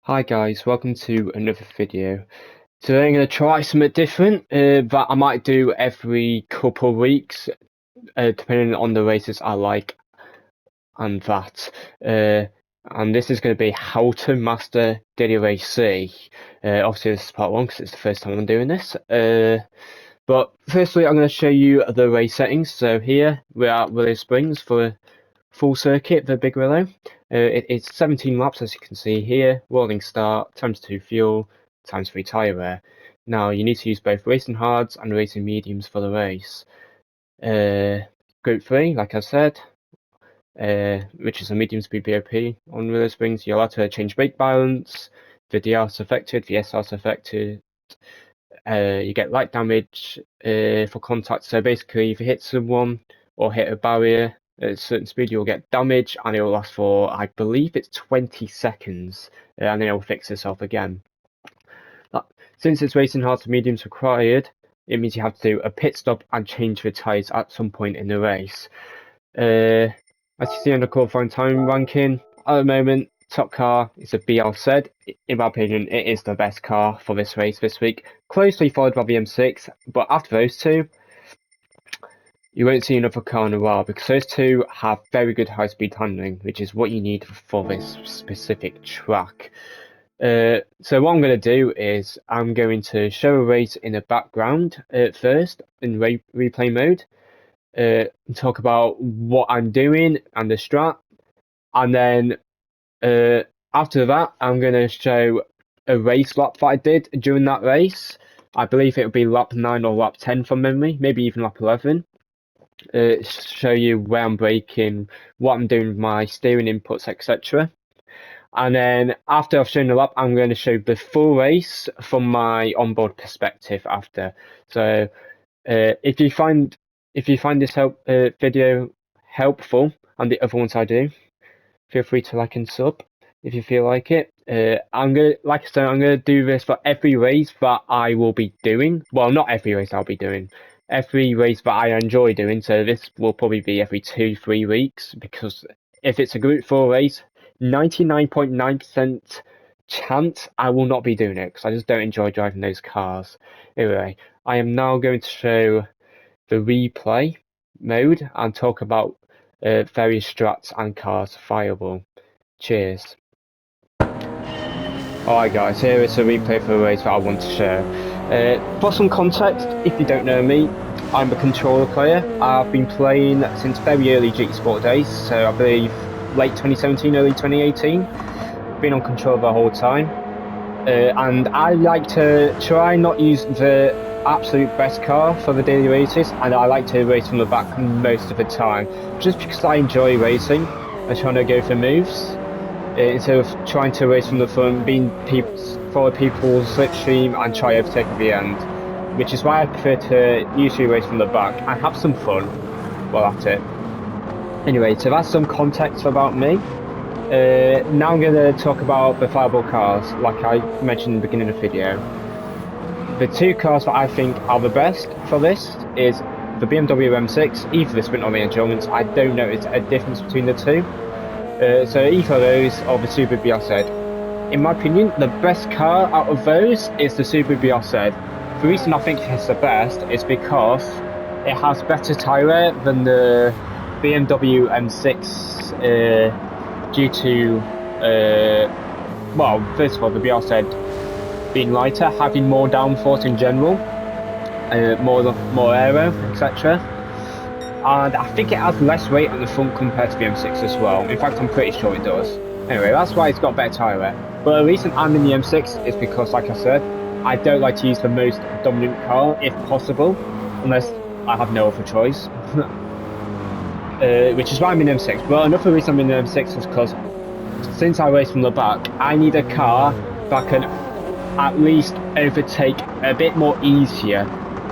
Hi guys, welcome to another video. Today I'm going to try something different that I might do every couple of weeks, depending on the races I like and that. And this is going to be how to master GR3. Obviously this is part one because it's the first time I'm doing this. But firstly I'm going to show you the race settings. So here we're at Willow Springs for full circuit, the big Willow. It's 17 laps, as you can see here. Rolling start, times 2 fuel, times 3 tyre wear. Now you need to use both racing hards and racing mediums for the race. Group 3, like I said, which is a medium speed BOP on Willow Springs. You're allowed to change brake balance. The DR's affected, the SR's affected. You get light damage for contact. So basically, if you hit someone or hit a barrier at a certain speed, you'll get damage, and it will last for, I believe it's 20 seconds, and then it will fix itself again. Since it's racing hard to mediums required, it means you have to do a pit stop and change the tyres at some point in the race. As you see on the qualifying time ranking, at the moment, top car is a BR3. In my opinion, it is the best car for this race this week, closely followed by the M6, but after those two, you won't see another car in a while because those two have very good high-speed handling, which is what you need for this specific track. So what I'm going to do is I'm going to show a race in the background first in replay mode, talk about what I'm doing and the strat, and then after that I'm going to show a race lap that I did during that race. I believe it'll be lap 9 or lap 10 from memory, maybe even lap 11. Show you where I'm braking, what I'm doing with my steering inputs, etc. And then after I've shown the lap, I'm going to show the full race from my onboard perspective after. So if you find this video helpful, and the other ones I do, feel free to like and sub if you feel like it. I'm gonna do this for every race that I will be doing. Well, not every race I'll be doing. Every race that I enjoy doing. So this will probably be every 2-3 weeks, because if it's a Group 4 race, 99.9% chance I will not be doing it because I just don't enjoy driving those cars. Anyway, I am now going to show the replay mode and talk about various strats and cars fireable. Cheers. Alright guys, here is a replay for a race that I want to share. For some context, if you don't know me, I'm a controller player. I've been playing since very early GT Sport days, so I believe late 2017, early 2018. Been on controller the whole time. And I like to try not use the absolute best car for the daily races, and I like to race from the back most of the time, just because I enjoy racing and trying to go for moves. Instead of trying to race from the front, follow people's slipstream and try overtake at the end, which is why I prefer to usually race from the back and have some fun while at it. Anyway, so that's some context about me. Now I'm going to talk about the fireable cars, like I mentioned in the beginning of the video. The two cars that I think are the best for this is the BMW M6, either the Sprint or the Endurance. I don't notice a difference between the two. So either of those or the Subaru BRZ. In my opinion, the best car out of those is the Subaru BRZ. The reason I think it's the best is because it has better tyre wear than the BMW M6 due to, well, first of all, the BRZ being lighter, having more downforce in general, more aero, etc. And I think it has less weight on the front compared to the M6 as well. In fact, I'm pretty sure it does. Anyway, that's why it's got better tyre wear. But the reason I'm in the M6 is because, like I said, I don't like to use the most dominant car if possible, unless I have no other choice. Which is why I'm in M6. But another reason I'm in the M6 is because since I race from the back, I need a car that can at least overtake a bit more easier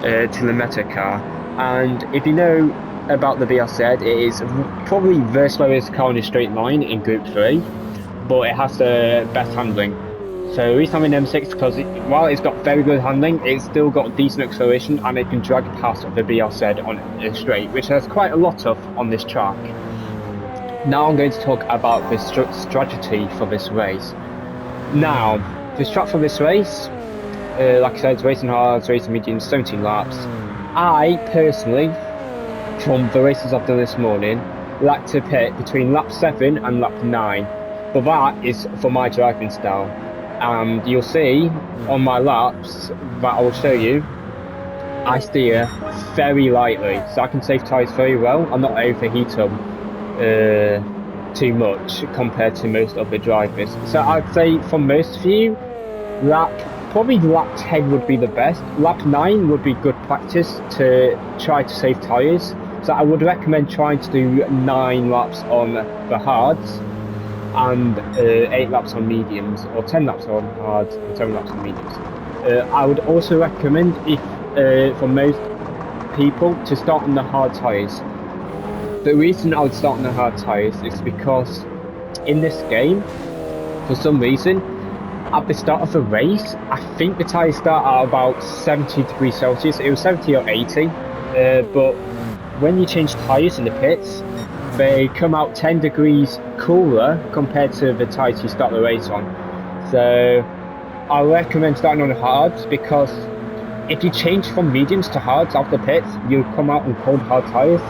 to the meta car. And if you know about the BRZ, it is probably the slowest car in a straight line in Group 3, but it has the best handling. So the reason I'm in M6 is because while it's got very good handling, it's still got decent acceleration and it can drag past the BRZ on a straight, which there's quite a lot of on this track. Now I'm going to talk about the strategy for this race. Now, the strat for this race, like I said, it's racing hards, racing mediums, 17 laps. I personally, from the races I've done this morning, like to pit between lap 7 and lap 9. But that is for my driving style. And you'll see on my laps that I will show you, I steer very lightly, so I can save tyres very well and not overheat them too much compared to most other drivers. So I'd say for most of you, probably lap 10 would be the best. Lap 9 would be good practice to try to save tyres. So I would recommend trying to do 9 laps on the hards and 8 laps on mediums, or 10 laps on hards and 7 laps on mediums. I would also recommend, if for most people, to start on the hard tyres. The reason I would start on the hard tyres is because in this game, for some reason, at the start of the race, I think the tyres start at about 70 degrees Celsius. It was 70 or 80, but when you change tyres in the pits, they come out 10 degrees cooler compared to the tyres you start the race on. So I recommend starting on the hards, because if you change from mediums to hards after pits, you'll come out on cold hard tyres.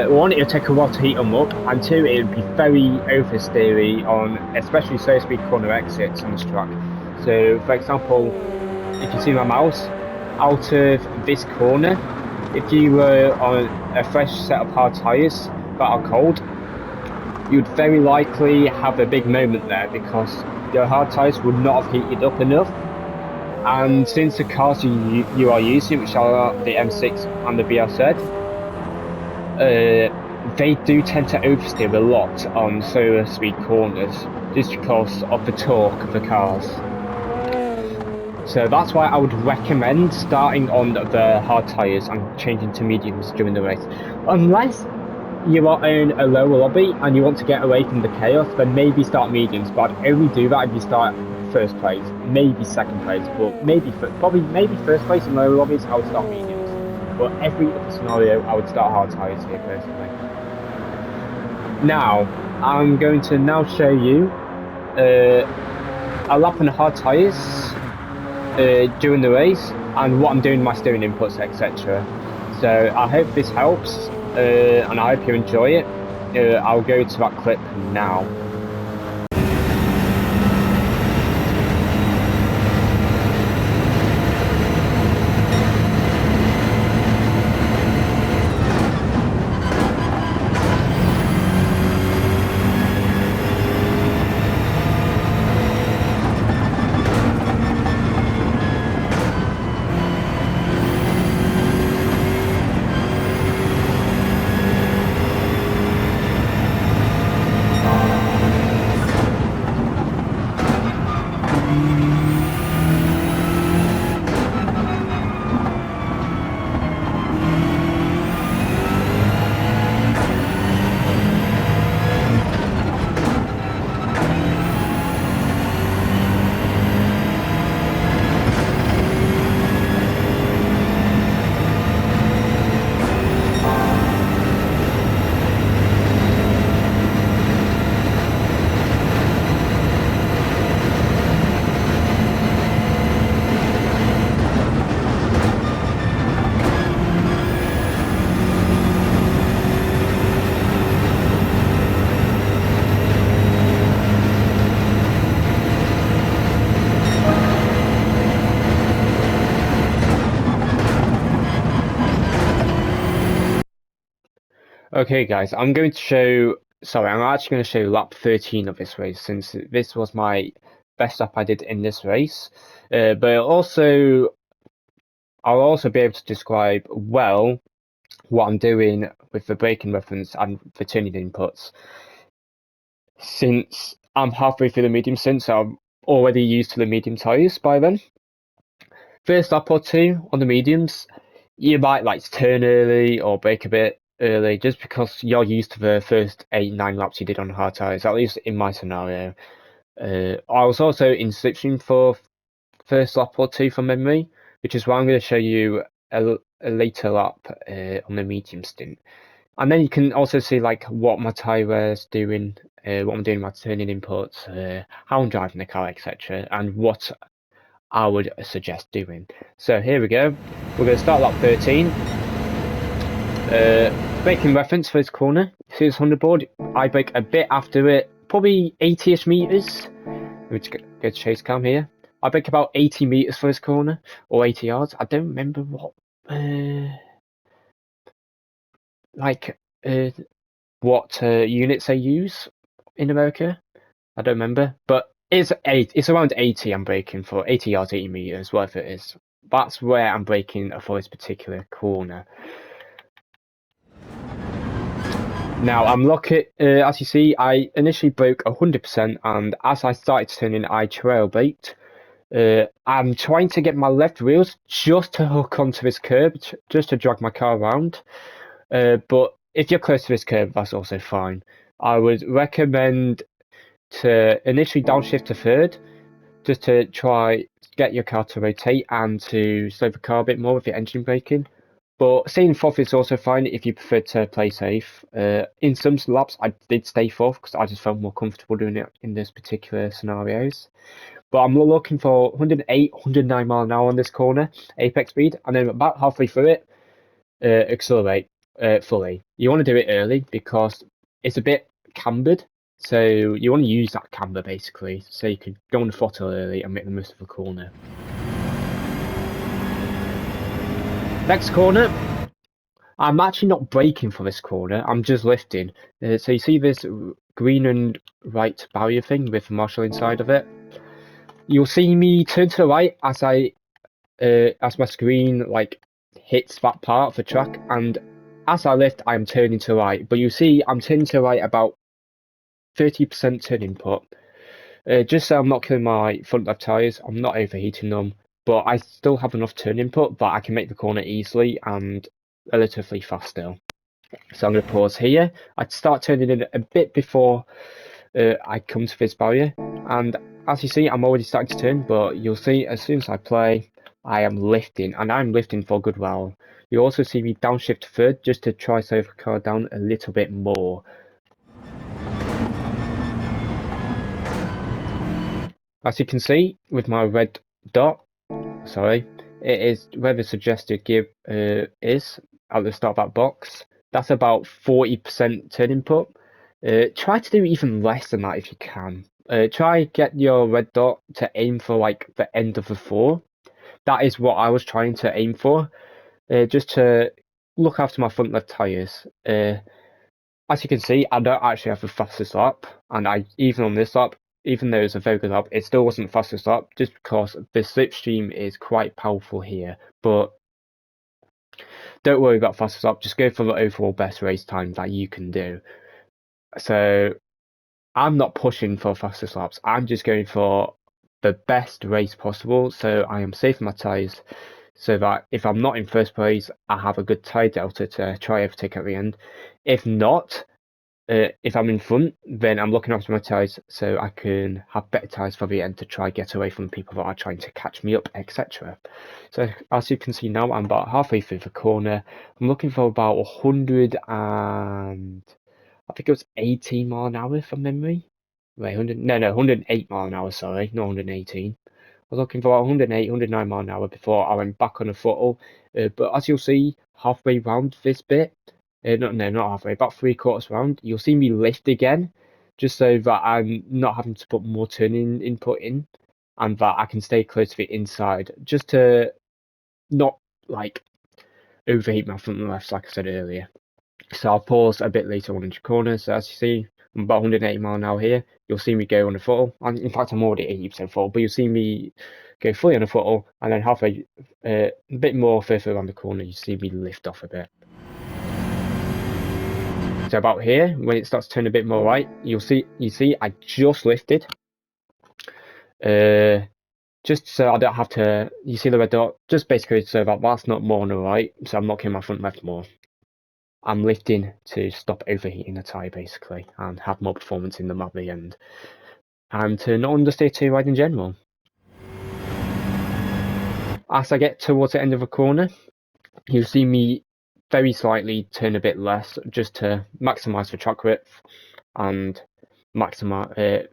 One, it'll take a while to heat them up, and two, it would be very oversteery on especially slow speed corner exits on this track. So, for example, if you see my mouse, out of this corner, if you were on a fresh set of hard tyres that are cold, you'd very likely have a big moment there, because your hard tyres would not have heated up enough. And since the cars you are using, which are the M6 and the BRZ, they do tend to oversteer a lot on slower speed corners, just because of the torque of the cars. So that's why I would recommend starting on the hard tyres and changing to mediums during the race. Unless you are in a lower lobby and you want to get away from the chaos, then maybe start mediums, but I'd only do that if you start first place, maybe second place, but maybe first place in lower lobbies. I would start mediums. But every other scenario, I would start hard tyres here personally. Now, I'm going to now show you a lap on the hard tyres during the race, and what I'm doing, my steering inputs, etc. So I hope this helps, and I hope you enjoy it. I'll go to that clip now. Okay guys, I'm actually going to show lap 13 of this race, since this was my best lap I did in this race. But I'll also be able to describe well what I'm doing with the braking reference and the tuning inputs. Since I'm halfway through the medium stint, so I'm already used to the medium tyres by then. First lap or two on the mediums, you might like to turn early or brake a bit early, just because you're used to the first 8-9 laps you did on hard tyres, at least in my scenario. I was also in slipstream for first lap or two from memory, which is why I'm going to show you a later lap on the medium stint. And then you can also see like what my tyre wear is doing, what I'm doing with my turning inputs, how I'm driving the car, etc., and what I would suggest doing. So here we go. We're going to start lap 13. Braking reference for this corner. See this underboard? I brake a bit after it, probably 80ish meters. Let me just go to chase cam here. I brake about 80 meters for this corner, or 80 yards. I don't remember what, what units they use in America. I don't remember, but it's around 80 I'm braking for, 80 yards, 80 meters, whatever it is. That's where I'm braking for this particular corner. Now I'm lucky, as you see, I initially broke 100%, and as I started turning, I trail braked. I'm trying to get my left wheels just to hook onto this curb, just to drag my car around. But if you're close to this curb, that's also fine. I would recommend to initially downshift to third, just to try get your car to rotate and to slow the car a bit more with your engine braking. But staying fourth is also fine if you prefer to play safe. In some laps, I did stay fourth because I just felt more comfortable doing it in this particular scenarios. But I'm looking for 108, 109 mile an hour on this corner, apex speed, and then about halfway through it, accelerate fully. You want to do it early because it's a bit cambered, so you want to use that camber basically, so you can go on the throttle early and make the most of the corner. Next corner, I'm actually not braking for this corner, I'm just lifting. So you see this green and white barrier thing with the marshal inside of it? You'll see me turn to the right as my screen like hits that part of the track, and as I lift I'm turning to the right, but you see I'm turning to the right about 30% turn input, just so I'm not killing my front left tyres, I'm not overheating them, but I still have enough turn input that I can make the corner easily and relatively fast still. So I'm going to pause here. I'd start turning in a bit before I come to this barrier, and as you see I'm already starting to turn, but you'll see as soon as I play I am lifting, and I'm lifting for a good while. You also see me downshift to third just to try slow the car down a little bit more. As you can see with my red dot, sorry, it is where the suggested gear is at the start of that box. That's about 40% turn input. Try to do even less than that if you can. Try get your red dot to aim for like the end of the floor. That is what I was trying to aim for, just to look after my front left tyres. As you can see, I don't actually have the fastest lap, and even on this lap, even though it's a very good lap, it still wasn't the fastest lap, just because the slipstream is quite powerful here. But don't worry about fastest lap, just go for the overall best race time that you can do. So I'm not pushing for fastest laps, I'm just going for the best race possible, so I am safe in my tyres, so that if I'm not in first place, I have a good tyre delta to try overtake at the end. If not, if I'm in front, then I'm looking after my tyres so I can have better tyres for the end to try get away from people that are trying to catch me up, etc. So as you can see now, I'm about halfway through the corner. I'm looking for about 100 and I think it was 18 mile an hour from memory. Wait, 108 mile an hour, sorry, not 118. I was looking for 108, 109 mile an hour before I went back on the throttle. But as you'll see, halfway round this bit, not halfway, about 3/4 round, you'll see me lift again, just so that I'm not having to put more turning input in, and that I can stay close to the inside, just to not like overheat my front and left, like I said earlier. So I'll pause a bit later on in the corner. So as you see, I'm about 180 mile an hour here. You'll see me go on the throttle. In fact, I'm already 80% throttle, but you'll see me go fully on the throttle, and then halfway, a bit more further around the corner, you see me lift off a bit. So about here, when it starts to turn a bit more right, you see I just lifted. Just so I don't have to, you see the red dot, just basically so that that's not more on the right, so I'm not killing my front left more. I'm lifting to stop overheating the tyre basically, and have more performance in them at the end, and to not understeer too wide in general. As I get towards the end of the corner, you'll see me very slightly turn a bit less just to maximize the track width and maximize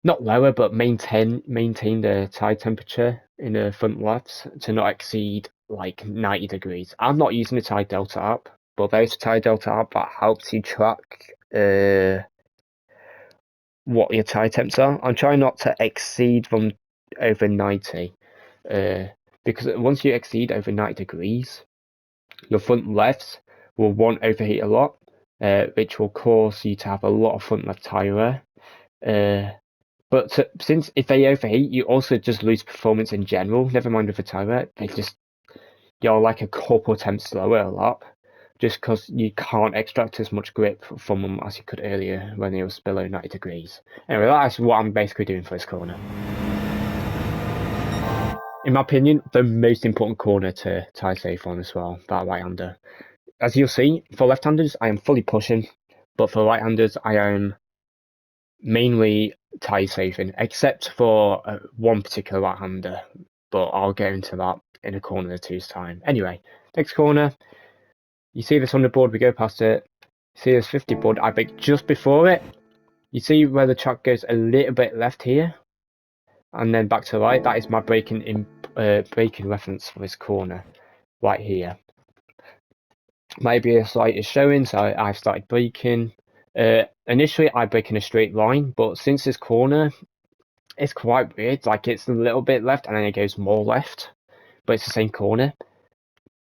not lower but maintain the tire temperature in the front lefts to not exceed like 90 degrees. I'm not using the tire delta app, but there's a tire delta app that helps you track what your tire temps are. I'm trying not to exceed them over 90 because once you exceed over 90 degrees, your front lefts will overheat a lot, which will cause you to have a lot of front left tire wear. But since if they overheat, you also just lose performance in general. Never mind with the tire, you're like a couple temps slower a lot, just because you can't extract as much grip from them as you could earlier when it was below 90 degrees. Anyway, that's what I'm basically doing for this corner. In my opinion, the most important corner to tire safe on as well, that right-hander. As you'll see, for left-handers, I am fully pushing, but for right-handers, I am mainly tire saving, except for one particular right-hander, but I'll get into that in a corner or two's time. Anyway, next corner, you see this on the board, we go past it, you see this 50 board, I brake just before it, you see where the track goes a little bit left here, and then back to the right. That is my braking reference for this corner, right here. Maybe a slight is showing, so I've started braking. Initially I brake in a straight line, but since this corner, it's quite weird, like it's a little bit left and then it goes more left, but it's the same corner.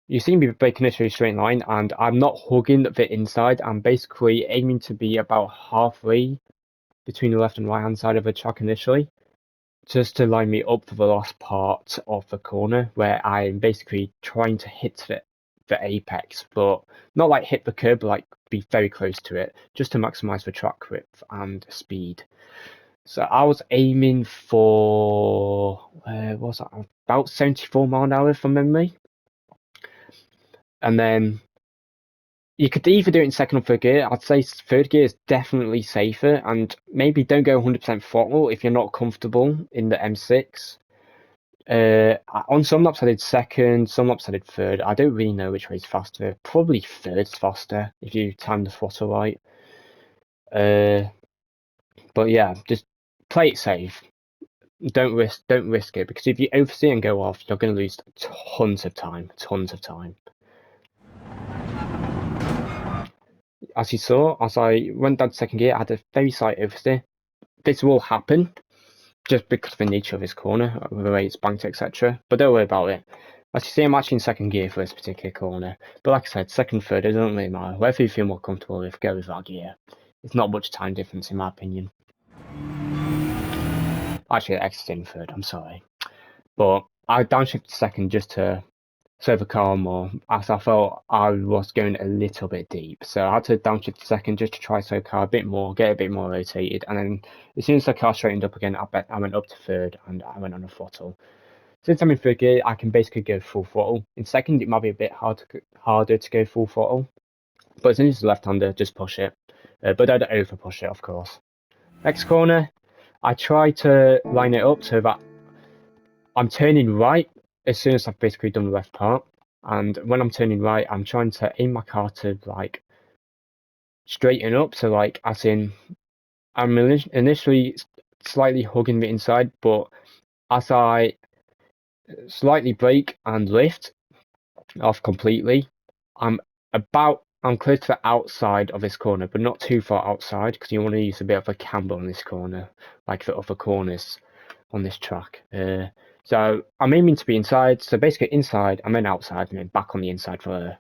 You see me braking a straight line and I'm not hugging the inside, I'm basically aiming to be about halfway between the left and right hand side of the track initially, just to line me up for the last part of the corner where I'm basically trying to hit the apex, but not like hit the curb, but like be very close to it, just to maximize the track width and speed. So I was aiming for what was that, about 74 mile an hour from memory, and then you could either do it in second or third gear. I'd say third gear is definitely safer, and maybe don't go 100% throttle if you're not comfortable in the M6. On some laps I did second, some laps I did third. I don't really know which way is faster. Probably third's faster if you time the throttle right. But yeah, just play it safe. Don't risk it, because if you oversteer and go off, you're going to lose tons of time. As you saw, as I went down to second gear, I had a very slight oversteer. This will happen just because of the nature of this corner, the way it's banked, etc. But don't worry about it. As you see, I'm actually in second gear for this particular corner. But like I said, second, third, it doesn't really matter. Whatever you feel more comfortable with, go with that gear. It's not much time difference in my opinion. Actually, I exited in third, I'm sorry. But I downshifted second just to serve the car more, as I felt I was going a little bit deep. So I had to downshift to second just to try serve the car a bit more, get a bit more rotated. And then as soon as the car straightened up again, I went up to third and I went on a throttle. Since I'm in third gear, I can basically go full throttle. In second, it might be a bit harder to go full throttle. But as soon as it's left-hander, just push it. But don't over push it, of course. Next corner, I try to line it up so that I'm turning right as soon as I've basically done the left part. And when I'm turning right, I'm trying to aim my car to like straighten up. So like, as in, I'm initially slightly hugging the inside, but as I slightly brake and lift off completely, I'm close to the outside of this corner, but not too far outside, because you want to use a bit of a camber on this corner, like the other corners on this track. So I'm aiming to be inside, so basically inside, and then outside, and then back on the inside for the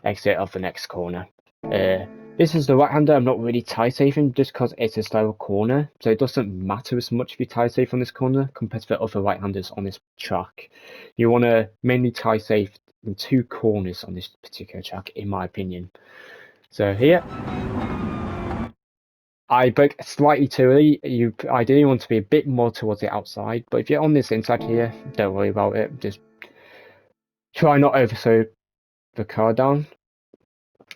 exit of the next corner. This is the right-hander. I'm not really tire saving just because it's a slower corner, so it doesn't matter as much if you tire save on this corner compared to the other right-handers on this track. You want to mainly tire save in two corners on this particular track, in my opinion. So here, I brake slightly too early. You ideally want to be a bit more towards the outside, but if you're on this inside here, don't worry about it. Just try not overslow the car down,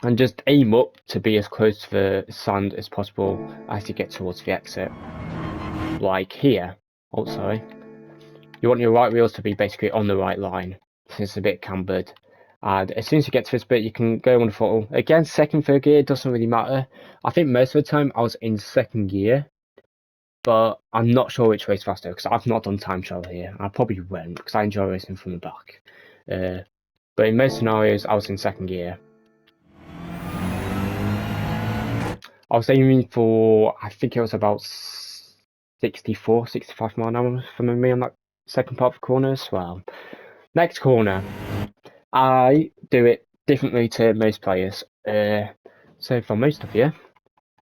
and just aim up to be as close to the sand as possible as you get towards the exit. Like here. Oh, sorry. You want your right wheels to be basically on the right line, since it's a bit cambered. And as soon as you get to this bit, you can go on the throttle. Again, second, third gear, it doesn't really matter. I think most of the time I was in second gear, but I'm not sure which way's faster because I've not done time trial here. I probably won't because I enjoy racing from the back. But in most scenarios, I was in second gear. I was aiming for, I think it was about 64, 65 mile an hour from me on that second part of the corner as well. Next corner, I do it differently to most players. So for most of you,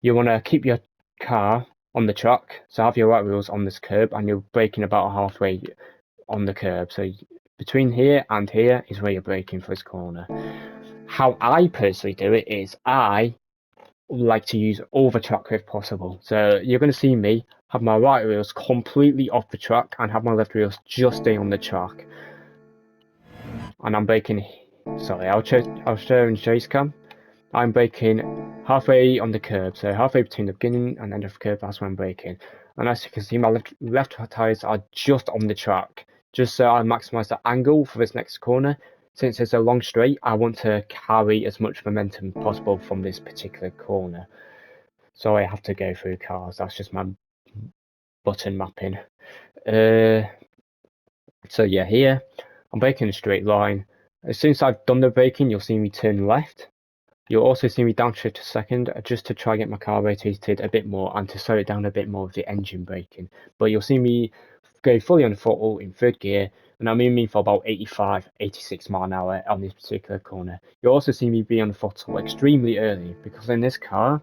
you want to keep your car on the track, so have your right wheels on this curb, and you're braking about halfway on the curb. So between here and here is where you're braking for this corner. How I personally do it is I like to use all the track if possible. So you're going to see me have my right wheels completely off the track and have my left wheels just stay on the track. And I'm braking. Sorry, I'll show in chase cam. I'm braking halfway on the curb, so halfway between the beginning and end of the curb. That's when I'm braking. And as you can see, my left tires are just on the track, just so I maximise the angle for this next corner. Since it's a long straight, I want to carry as much momentum possible from this particular corner. So I have to go through cars. That's just my button mapping. So yeah, here I'm braking a straight line. As soon as I've done the braking, you'll see me turn left. You'll also see me downshift a second just to try and get my car rotated a bit more and to slow it down a bit more with the engine braking. But you'll see me go fully on the throttle in third gear, and I'm aiming for about 85, 86 mile an hour on this particular corner. You'll also see me be on the throttle extremely early because in this car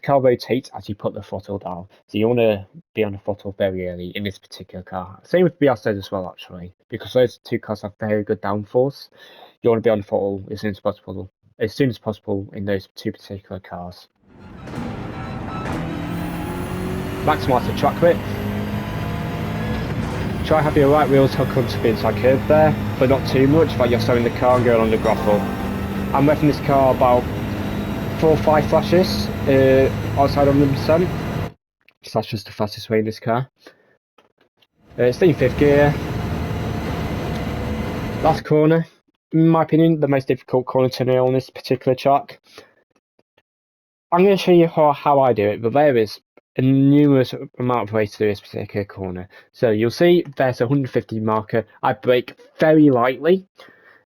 rotates as you put the throttle down. So you want to be on the throttle very early in this particular car. Same with BR3 as well, actually, because those two cars have very good downforce. You want to be on the throttle as soon as possible in those two particular cars. Maximise the track width. Try have your right wheels hook onto the inside curb there, but not too much, but you're slowing the car and going on the gravel. I'm revving this car about 4 or 5 flashes outside 100%. So that's just the fastest way in this car. Stay in 5th gear. Last corner. In my opinion, the most difficult corner to nail on this particular track. I'm going to show you how I do it, but there is a numerous amount of ways to do this particular corner. So you'll see there's a 150 marker. I brake very lightly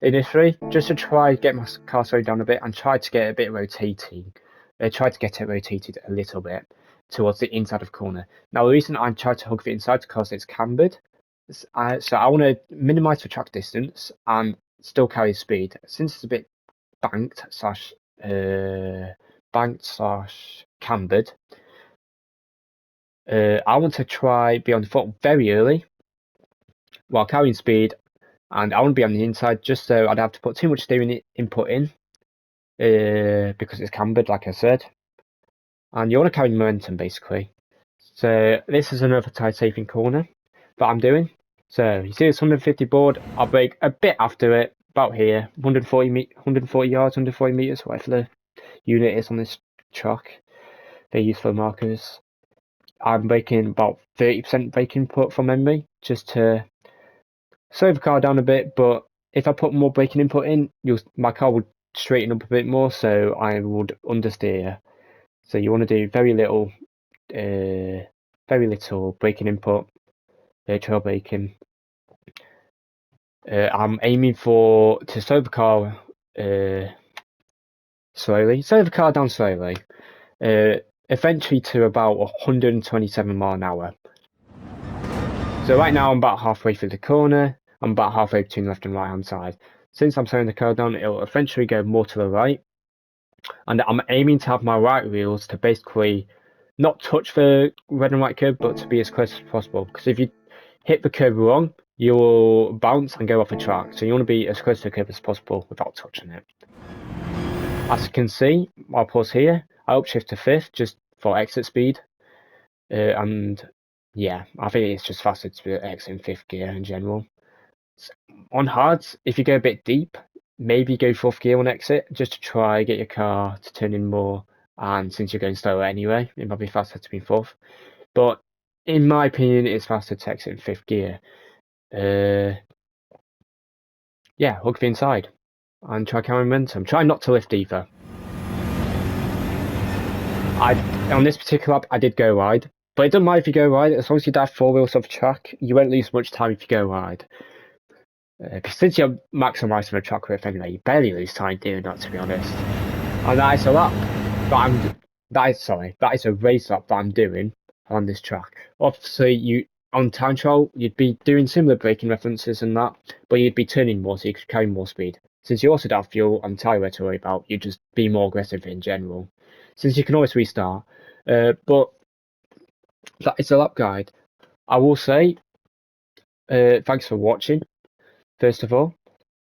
initially, just to try to get my car slowed down a bit and try to get a bit rotating. Try to get it rotated a little bit towards the inside of the corner. Now the reason I tried to hook the inside is because it's cambered. So I want to minimise the track distance and still carry speed. Since it's a bit banked slash cambered, I want to try be on the foot very early while carrying speed, and I want to be on the inside just so I don't have to put too much steering input in because it's cambered, like I said. And you want to carry momentum basically. So this is another tire saving corner that I'm doing. So you see this 150 board, I'll brake a bit after it, about here, 140 yards, 140 meters, whatever the unit is on this track. They use for markers. I'm braking about 30% brake input from memory, just to slow the car down a bit. But if I put more braking input in, my car would straighten up a bit more, so I would understeer. So you want to do very little braking input, trail braking. I'm aiming to slow the car slow the car down slowly, eventually to about 127 mile an hour. So right now I'm about halfway through the corner. I'm about halfway between left and right hand side. Since I'm slowing the car down, it'll eventually go more to the right. And I'm aiming to have my right wheels to basically not touch the red and white curb, but to be as close as possible. Because if you hit the curb wrong, you will bounce and go off the track. So you want to be as close to the curb as possible without touching it. As you can see, I'll pause here. I upshift to 5th just for exit speed. And yeah, I think it's just faster to be exiting 5th gear in general. On hards, if you go a bit deep, maybe go 4th gear on exit just to try get your car to turn in more. And since you're going slower anyway, it might be faster to be 4th. But in my opinion, it's faster to exit in 5th gear. Yeah, hook the inside. and try carrying momentum. Try not to lift either. On this particular lap, I did go wide, but it doesn't matter if you go wide. As long as you dive 4 wheels off track, you won't lose much time if you go wide. Since you're maximising the track width anyway, you barely lose time doing that, to be honest. And that is a lap that is a race lap that I'm doing on this track. Obviously, on time trial, you'd be doing similar braking references and that, but you'd be turning more so you could carry more speed. Since you also don't have fuel and tyre wear to worry about, you'd just be more aggressive in general. Since you can always restart. But that is a lap guide. I will say, thanks for watching, first of all.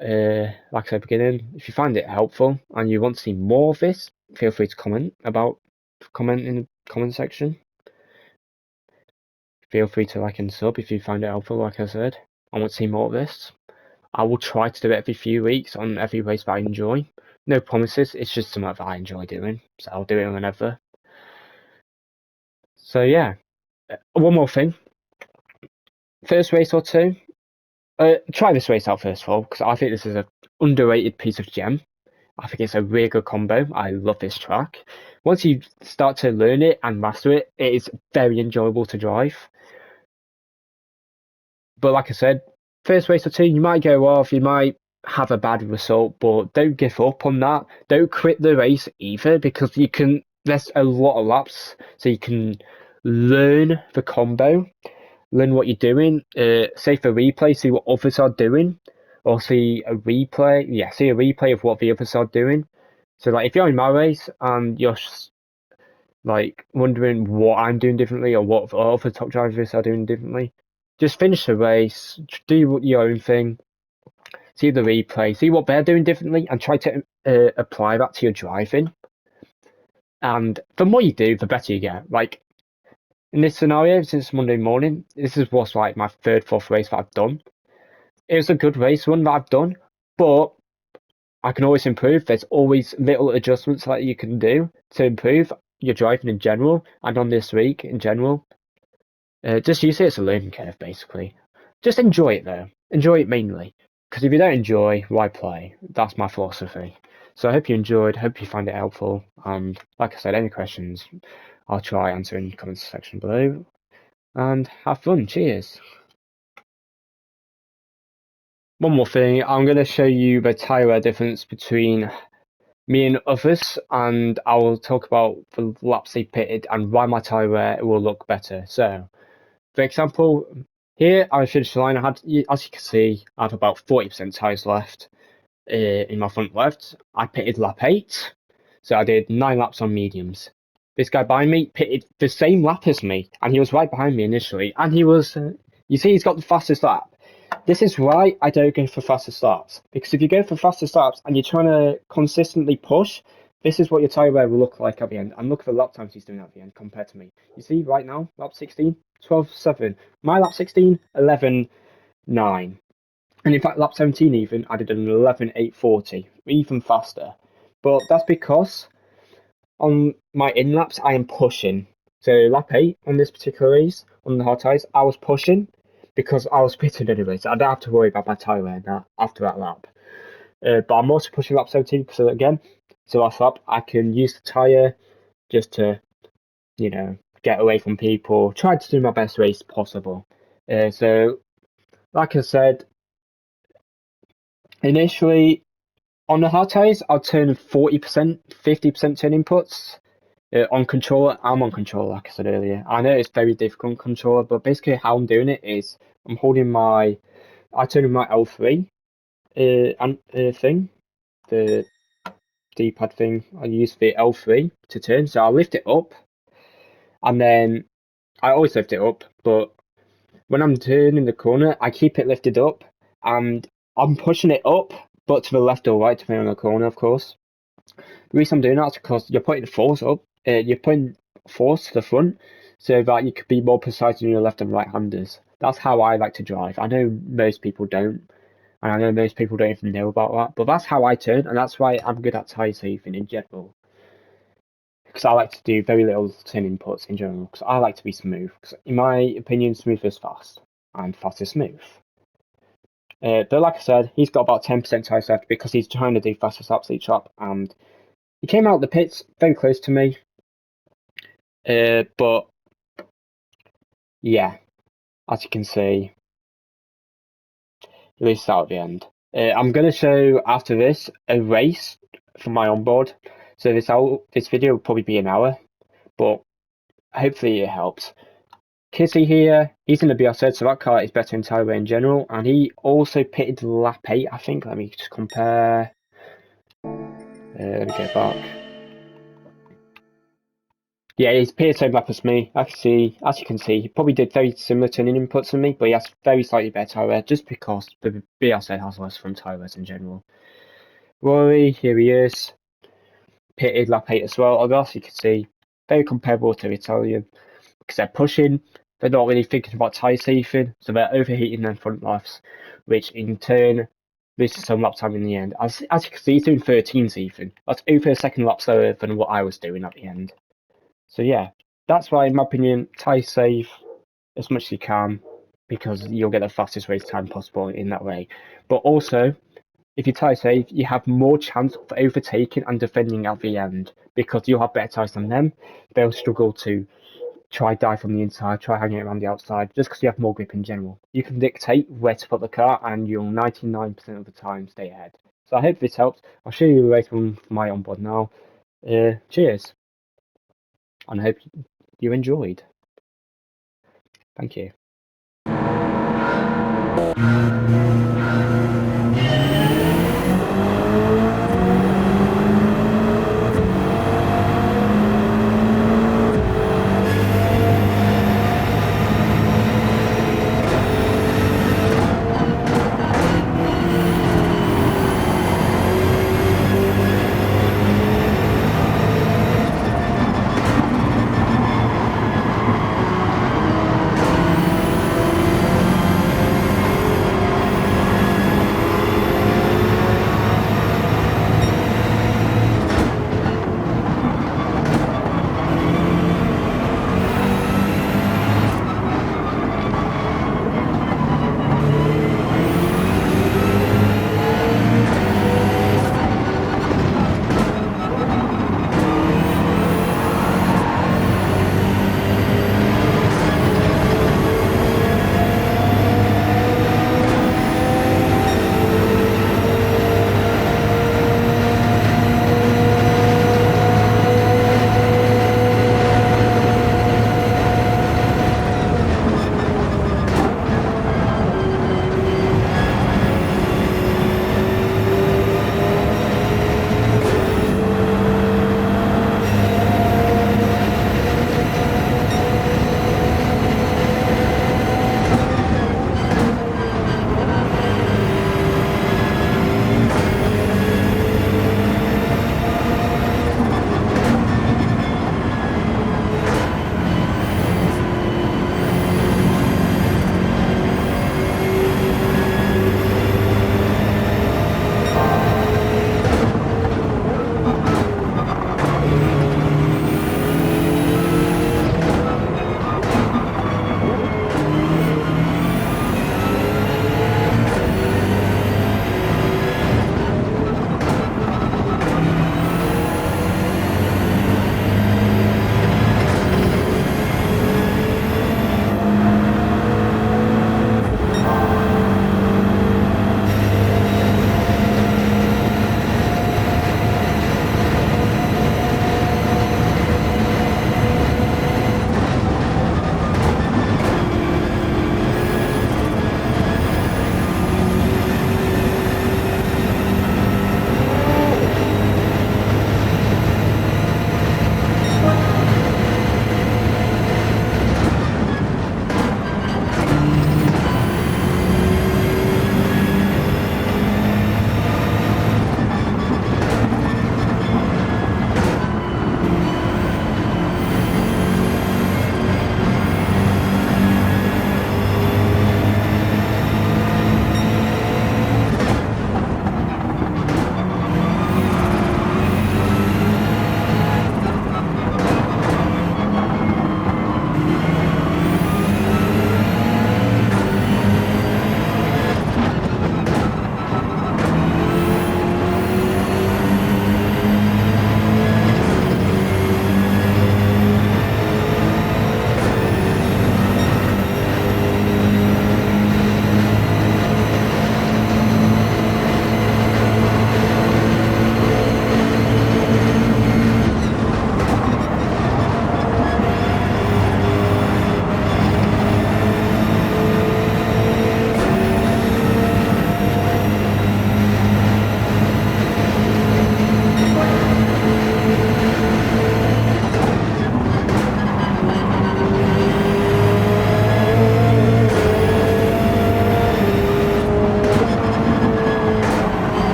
Like I said at the beginning, if you find it helpful and you want to see more of this, feel free to comment in the comment section. Feel free to like and sub if you find it helpful, like I said. I want to see more of this. I will try to do it every few weeks on every race that I enjoy. No promises, it's just something that I enjoy doing, so I'll do it whenever. So yeah, one more thing. First race or two, try this race out first of all, because I think this is an underrated piece of gem. I think it's a really good combo. I love this track. Once you start to learn it and master it, it is very enjoyable to drive. But like I said, first race or two, you might go off, you might have a bad result, but don't give up on that. Don't quit the race either, because there's a lot of laps, so you can learn the combo, learn what you're doing, say for replay, see what others are doing, or see a replay of what the others are doing. So like if you're in my race and you're like wondering what I'm doing differently or what other top drivers are doing differently, just finish the race, do your own thing, see the replay, see what they're doing differently, and try to apply that to your driving. And the more you do, the better you get. Like in this scenario, since Monday morning, this was like my third, fourth race that I've done. It was a good race one that I've done, but I can always improve. There's always little adjustments that you can do to improve your driving in general, and on this week in general. Just use it as a learning curve, basically. Just enjoy it though. Enjoy it mainly, because if you don't enjoy, why play? That's my philosophy. So I hope you enjoyed. Hope you find it helpful. And like I said, any questions, I'll try answering in the comments section below. And have fun. Cheers. One more thing, I'm going to show you the tyre wear difference between me and others, and I will talk about the laps they pitted and why my tyre wear will look better. So, for example, here I finished the line. I had, as you can see, I have about 40% tyres left in my front left. I pitted lap 8, so I did 9 laps on mediums. This guy behind me pitted the same lap as me, and he was right behind me initially, and he was, you see, he's got the fastest lap. This is why I don't go for faster starts, because if you go for faster starts and you're trying to consistently push, this is what your tyre wear will look like at the end. And look at the lap times he's doing at the end compared to me. You see, right now, lap 16, 12.7. My lap 16, 11.9. And in fact, lap 17 even, I did an 11.840, even faster. But that's because on my in laps, I am pushing. So lap 8 on this particular race, on the hard tyres, I was pushing because I was pitting anyway, so I don't have to worry about my tyre wear after that lap. But I'm also pushing lap 17 because again, so last lap, I can use the tyre just to, get away from people, try to do my best race possible. So, like I said, initially, on the hard tyres, I'll turn 40%, 50% turn inputs. On controller, I'm on controller, like I said earlier. I know it's very difficult on controller, but basically how I'm doing it is I'm holding I turn my L3 thing, the D-pad thing. I use the L3 to turn, so I'll lift it up, and then I always lift it up, but when I'm turning the corner, I keep it lifted up, and I'm pushing it up, but to the left or right, depending on the corner, of course. The reason I'm doing that is because you're putting the force up, you're putting force to the front, so that you could be more precise in your left and right handers. That's how I like to drive. I know most people don't, and I know most people don't even know about that, but that's how I turn, and that's why I'm good at tyre saving in general. Because I like to do very little turn inputs in general, because I like to be smooth. Because in my opinion, smooth is fast, and fast is smooth. But like I said, he's got about 10% tyres left because he's trying to do fastest laps each lap, and he came out the pits very close to me. But yeah, as you can see, he raced out at the end. I'm going to show after this a race from my onboard. So this video will probably be an hour, but hopefully it helps. Kissy here, he's in the BR3, so that car is better in tyre wear in general, and he also pitted lap 8, I think. Let me just compare. Let me get back. Yeah, he's pitted same lap as me. As you can see, he probably did very similar turning inputs to me, but he has very slightly better tyre wear, just because the BR3 has less from tyre wears in general. Rory, here he is, pitted lap 8 as well, although as you can see, very comparable to the Italian, because they're pushing, they're not really thinking about tyre safing, so they're overheating their front laps, which in turn loses some lap time in the end. As you can see, he's doing 13s even. That's over a second lap slower than what I was doing at the end. So yeah, that's why, in my opinion, tyre save as much as you can, because you'll get the fastest race time possible in that way. But also, if you tyre save, you have more chance of overtaking and defending at the end, because you'll have better tyres than them. They'll struggle to try dive from the inside, try hanging around the outside, just because you have more grip in general. You can dictate where to put the car, and you'll 99% of the time stay ahead. So I hope this helps. I'll show you the race from my onboard now. Cheers, and I hope you enjoyed. Thank you.